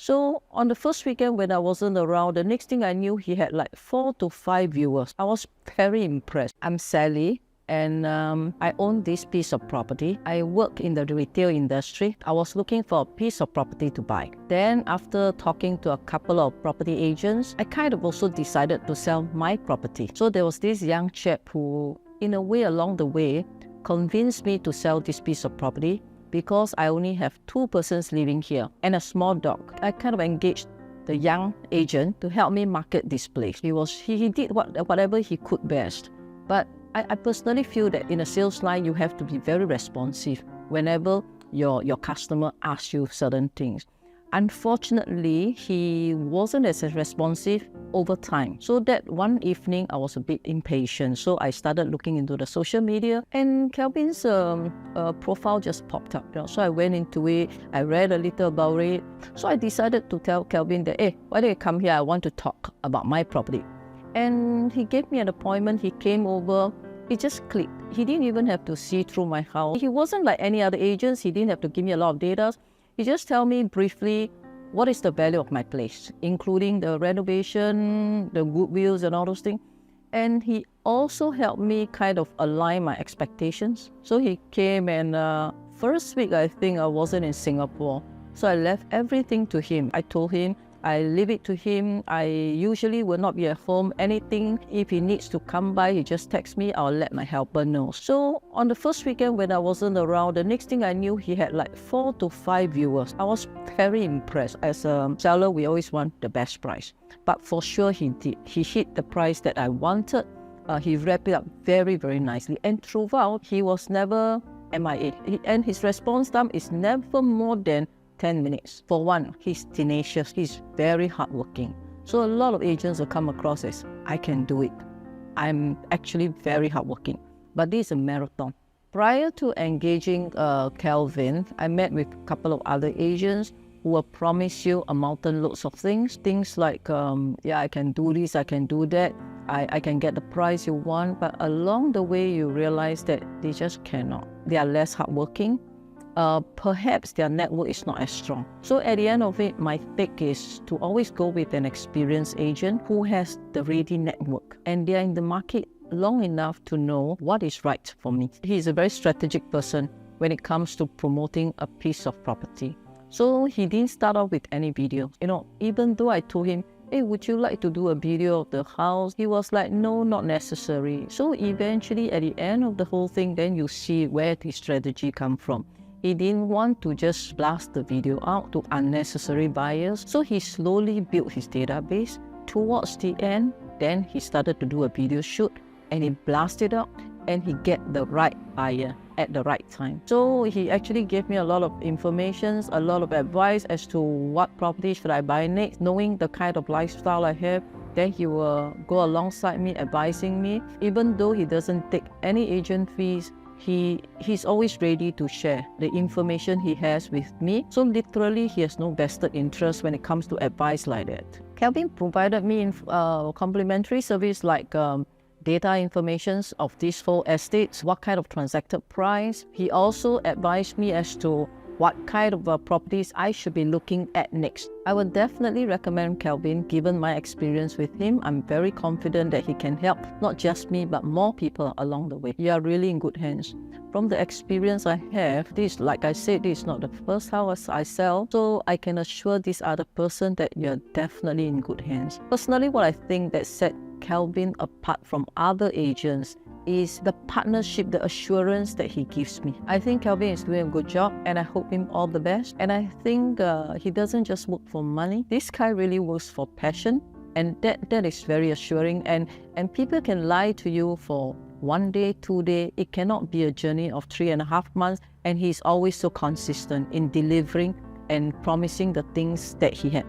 So on the first weekend when I wasn't around, the next thing I knew, he had like 4 to 5 viewers. I was very impressed. I'm Sally, and I own this piece of property. I work in the retail industry. I was looking for a piece of property to buy. Then after talking to a couple of property agents, I kind of also decided to sell my property. So there was this young chap who, in a way along the way, convinced me to sell this piece of property because I only have 2 persons living here and a small dog. I kind of engaged the young agent to help me market this place. He did whatever he could best. But I personally feel that in a sales line, you have to be very responsive whenever your customer asks you certain things. Unfortunately, he wasn't as responsive over time. So that one evening, I was a bit impatient. So I started looking into the social media, and Kelvin's profile just popped up. So I went into it, I read a little about it. So I decided to tell Kelvin that, hey, why don't you come here? I want to talk about my property. And he gave me an appointment. He came over. It just clicked. He didn't even have to see through my house. He wasn't like any other agents. He didn't have to give me a lot of data. He just tell me briefly what is the value of my place, including the renovation, the goodwills and all those things. And he also helped me kind of align my expectations. So he came, and first week I think I wasn't in Singapore. So I left everything to him. I told him I leave it to him. I usually will not be at home. Anything, if he needs to come by, he just texts me. I'll let my helper know. So on the first weekend when I wasn't around, the next thing I knew, he had like 4 to 5 viewers. I was very impressed. As a seller, we always want the best price. But for sure he did. He hit the price that I wanted. He wrapped it up very, very nicely. And throughout, he was never MIA. And his response time is never more than 10 minutes. For one, he's tenacious, he's very hardworking. So a lot of agents will come across as, I can do it. I'm actually very hardworking. But this is a marathon. Prior to engaging Kelvin, I met with a couple of other agents who will promise you a mountain loads of things. Things like, yeah, I can do this, I can do that. I can get the price you want. But along the way, you realize that they just cannot. They are less hardworking. Perhaps their network is not as strong. So at the end of it, my take is to always go with an experienced agent who has the ready network, and they are in the market long enough to know what is right for me. He's a very strategic person when it comes to promoting a piece of property. So he didn't start off with any video. Even though I told him, hey, would you like to do a video of the house? He was like, no, not necessary. So eventually at the end of the whole thing, then you see where the strategy come from. He didn't want to just blast the video out to unnecessary buyers. So he slowly built his database. Towards the end, then he started to do a video shoot, and he blasted out, and he get the right buyer at the right time. So he actually gave me a lot of information, a lot of advice as to what property should I buy next. Knowing the kind of lifestyle I have, then he will go alongside me, advising me. Even though he doesn't take any agent fees, he's always ready to share the information he has with me. So literally, he has no vested interest when it comes to advice like that. Kelvin provided me complimentary service like data informations of these 4 estates, what kind of transacted price. He also advised me as to what kind of properties I should be looking at next. I would definitely recommend Kelvin, given my experience with him. I'm very confident that he can help not just me, but more people along the way. You are really in good hands. From the experience I have, like I said, this is not the first house I sell, so I can assure this other person that you're definitely in good hands. Personally, what I think that set Kelvin apart from other agents is the partnership, the assurance that he gives me. I think Kelvin is doing a good job, and I hope him all the best. And I think he doesn't just work for money. This guy really works for passion, and that is very assuring. And people can lie to you for 1 day, 2 days. It cannot be a journey of 3.5 months. And he's always so consistent in delivering and promising the things that he had